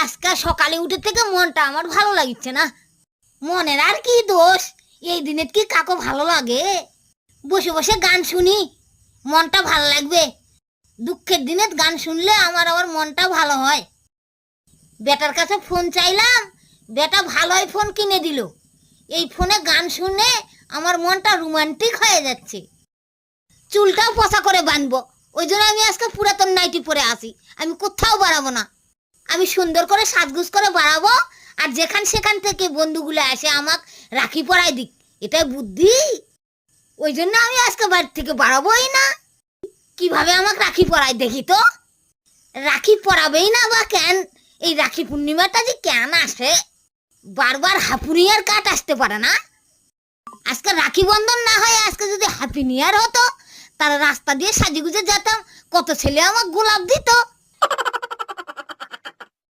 আজকে সকালে উঠে থেকে মনটা আমার ভালো লাগছে না। মনের আর কি দোষ, এই দিনে কি কাকো ভালো লাগে? বসে বসে গান শুনি, মনটা ভালো লাগবে। দুঃখের দিনে গান শুনলে আমার আবার মনটা ভালো হয়। বেটার কাছে ফোন চাইলাম, বেটা ভালোই ফোন কিনে দিল। এই ফোনে গান শুনে আমার মনটা রোমান্টিক হয়ে যাচ্ছে। চুলটাও পচা করে বাঁধবো, ওই জন্য আমি আজকে পুরাতন নাইটি পরে আসি। আমি কোথাও বাড়াবো না, আমি সুন্দর করে সাজগুজ করে বাড়াবো। আর যেখান সেখান থেকে বন্ধুগুলো আসে আমাকে রাখি পরাই দিক, এটাই বুদ্ধি। ওই জন্য আমি আজকে বাড়ি থেকে বাড়াবোই না। কিভাবে আমাকে রাখি পরাই দেখি তো। রাখি পরাবেই না বা কেন? এই রাখি পূর্ণিমাটা যে কেন আসে, বারবার হ্যাপি নিউ ইয়ার কাট আসতে পারে না? আজকে রাখি বন্ধন না হয় আজকে যদি হ্যাপি নিউ ইয়ার হতো, তার রাস্তা দিয়ে সাজিগুজে যেতাম, কত ছেলে আমাকে গোলাপ দিত।